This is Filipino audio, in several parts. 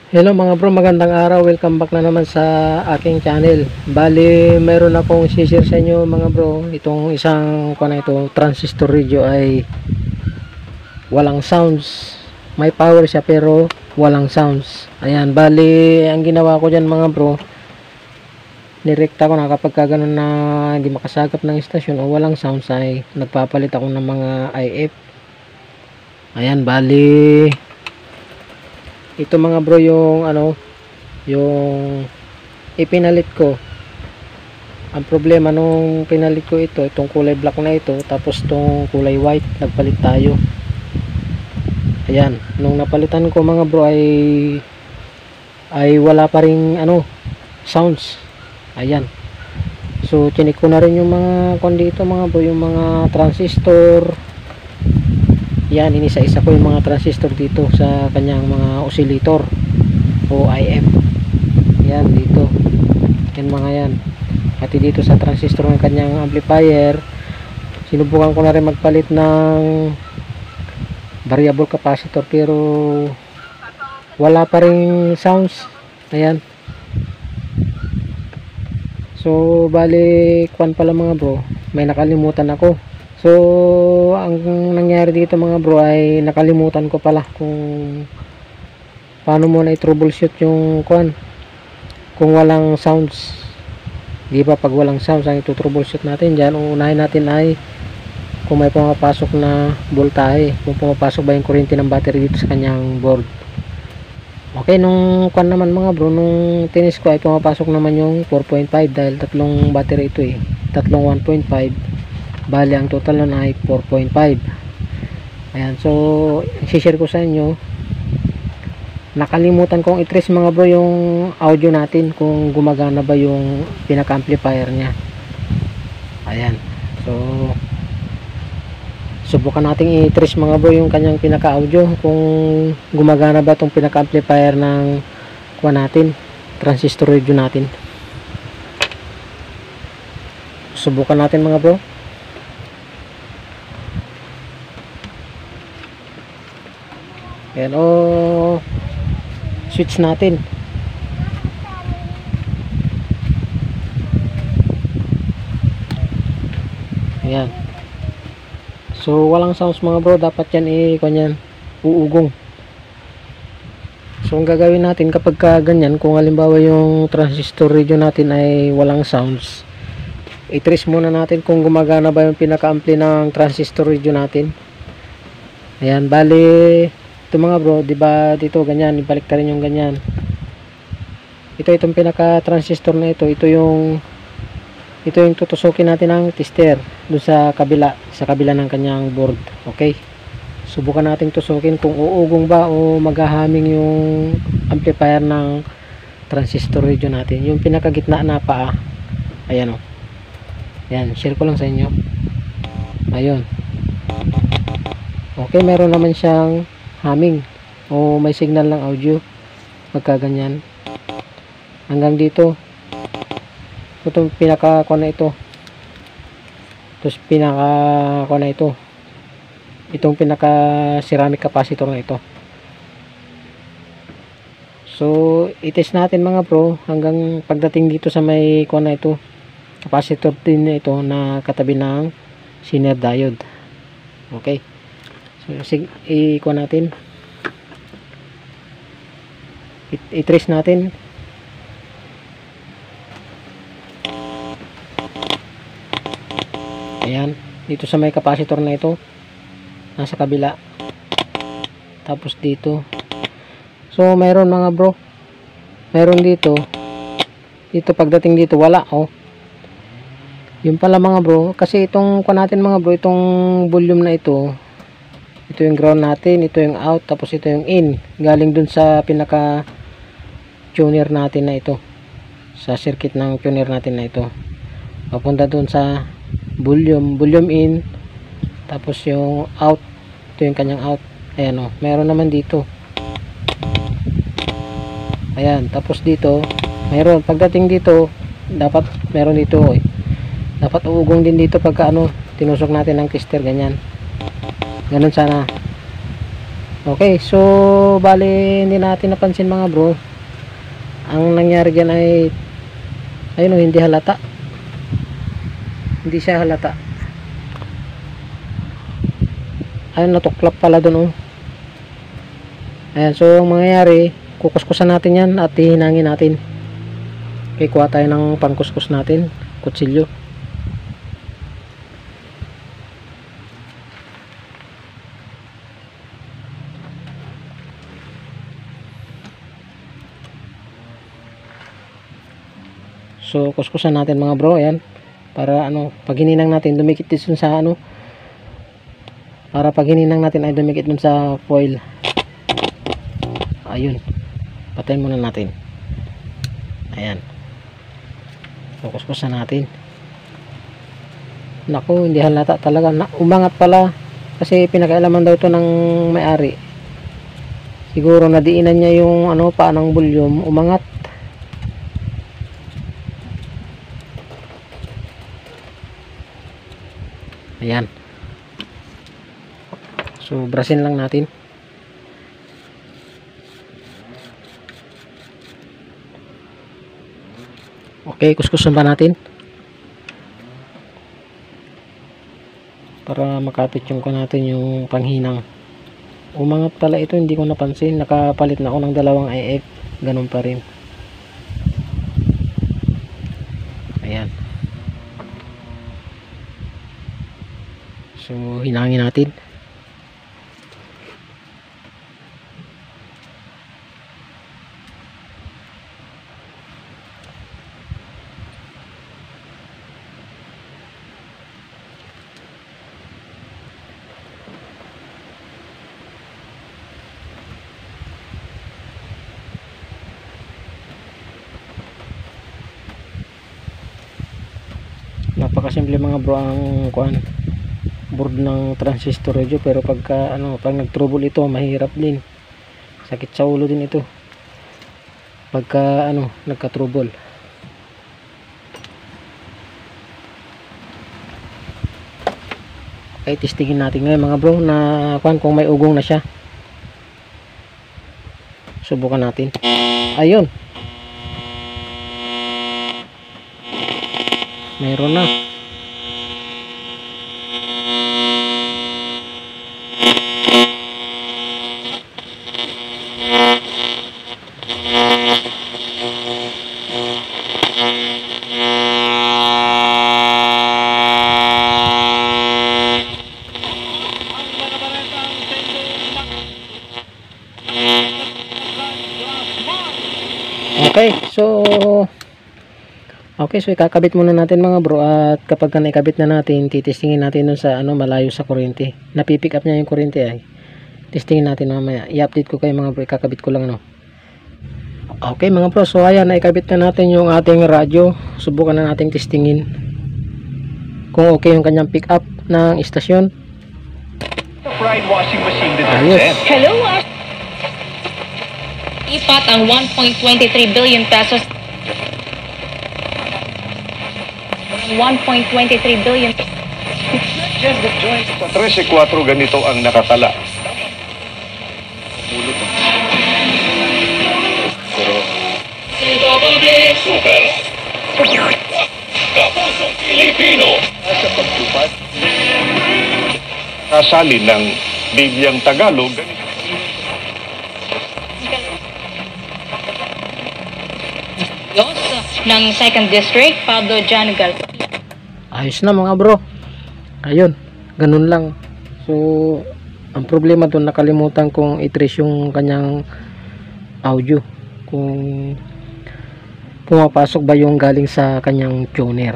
Hello mga bro, magandang araw. Welcome back na naman sa aking channel. Bali, mayroon akong share sa inyo mga bro. Itong isang ito, transistor radio ay walang sounds. May power siya pero walang sounds. Ayan, bali, ang ginawa ko dyan mga bro, nirekta ko na kapag ganun na hindi makasagap ng istasyon o walang sounds ay nagpapalit ako ng mga IF. Ayan, bali, ito mga bro yung yung ipinalit ko. Ang problema nung pinalit ko itong kulay black na ito, tapos itong kulay white, nagpalit tayo. Ayan, nung napalitan ko mga bro ay wala pa ring sounds. Ayan, so chinik ko na rin yung mga dito mga bro, yung mga transistor. Yan, inisa-isa ko yung mga transistor dito sa kanyang mga oscillator o IF. Yan, dito. Yan mga yan. Pati dito sa transistor ng kanyang amplifier, sinubukan ko na rin magpalit ng variable capacitor pero wala pa rin sounds. Ayan. So, bali, kwan pala mga bro, may nakalimutan ako. So, ang nangyari dito mga bro ay nakalimutan ko pala kung paano muna i-troubleshoot yung kung walang sounds. Di ba pag walang sounds ang ito-troubleshoot natin dyan, unahin natin ay kung may pumapasok na voltahe, kung pumapasok ba yung kuryente ng battery dito sa kanyang board. Okay, nung naman mga bro, nung tinis ko ay pumapasok naman yung 4.5 dahil tatlong battery ito tatlong 1.5. Bali, ang total nun ay 4.5. Ayan, so i-share ko sa inyo. Nakalimutan kong i-trace mga bro yung audio natin kung gumagana ba yung pinaka-amplifier nya. Ayan, so subukan nating i-trace mga bro yung kanyang pinaka-audio kung gumagana ba itong pinaka-amplifier ng natin, transistor radio natin. Subukan natin mga bro. Ayan, switch natin. Ayan. So, walang sounds mga bro. Dapat yan uugong. So, ang gagawin natin kapag ganyan, kung halimbawa yung transistor radio natin ay walang sounds, i-trace muna natin kung gumagana ba yung pinaka-ampli ng transistor radio natin. Ayan, bali, ito mga bro, di ba dito ganyan, ibalik ka rin yung ganyan. Itong pinaka-transistor na ito yung tutusukin natin ng tester doon sa kabila ng kanyang board. Okay? Subukan nating tusukin kung uugong ba o maghahaming yung amplifier ng transistor radio natin. Yung pinakagitna na paa. Ayan o. Ayan, share ko lang sa inyo. Ayun. Okay, meron naman siyang humming o may signal ng audio pagka ganyan hanggang dito. Itong pinaka na ito, tapos pinaka na ito, itong pinaka ceramic capacitor na ito. So i-test natin mga bro hanggang pagdating dito sa may na ito, capacitor din na ito na katabi ng Zener diode. Okay, natin, i-trace natin. Ayan, dito sa may capacitor na ito, nasa kabila, tapos dito. So mayroon mga bro, mayroon dito pagdating dito wala. Yun pala mga bro, kasi itong natin mga bro, itong volume na ito yung ground natin, ito yung out, tapos ito yung in, galing dun sa pinaka tuner natin na ito, sa circuit ng tuner natin na ito, papunta dun sa volume in, tapos yung out, ito yung kanyang out. Ayan meron naman dito. Ayan, tapos dito mayroon, pagdating dito dapat meron dito dapat uugong din dito pagka tinusok natin ng tester ganyan. Ganun sana. Okay, so bali hindi natin napansin mga bro. Ang nangyari dyan ay ayun o, hindi halata. Hindi siya halata. Ayun, natuklap pala dun o. Ayan, so ang mangyayari, kukuskusan natin yan at hihinangin natin. Okay, kuha tayo ng pangkuskus natin, kutsilyo. So kuskusan natin mga bro, ayan, para ano, pag hininang natin dumikit din sa ano, para pag hininang natin ay dumikit dun sa foil. Ayun, patayin muna natin. Ayan, so kuskusan natin. Naku, hindi halata talaga na, umangat pala kasi pinakailaman daw ito ng may-ari. Siguro nadiinan niya yung ano, paa ng bulyom, umangat. Ayan. So brasin lang natin. Okay, kuskusan pa natin para makapit yung natin yung panghinang. Umangat pala ito, hindi ko napansin. Nakapalit na ako ng dalawang IF, ganun pa rin. Ayan. So hinangin natin. Napakasimple mga bro ang board ng transistor radio, pero pagka ano, pag nag-trouble ito, mahirap din, sakit sa ulo din ito pagka ano, nagka-trouble. Okay, testingin natin ngayon mga bro na kung may ugong na siya. Subukan natin. Ayun, mayroon na. Okay, so ikakabit muna natin mga bro, at kapag naikabit na natin, titistingin natin dun sa ano, malayo sa kuryente. Napipick up niya yung kuryente ay. Testingin natin mamaya. I-update ko kayo mga bro, ikakabit ko lang ano. Okay mga bro, so ayan, naikabit na natin yung ating radyo. Subukan na nating testingin kung okay yung kanyang pick up ng istasyon. Ayos. Hello, ipat ang 1.23 billion pesos. 1.23 billion. Just the joint. Sa 13-4 ganito ang nakatala. Pero super. Kapusong Pilipino. Sa pagtupad. Kasali ng Bibliang Tagalog. Ng 2nd District, Pablo Janigal. Ayos na mga bro. Ayun, ganun lang. So ang problema doon, nakalimutan kong i-trace yung kanyang audio, kung pumapasok ba yung galing sa kanyang tuner.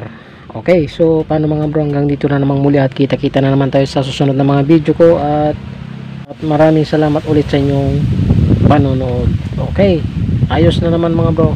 Okay, so paano mga bro, hanggang dito na namang muli at kita-kita na naman tayo sa susunod na mga video ko, at maraming salamat ulit sa inyong panonood. Okay, ayos na naman mga bro.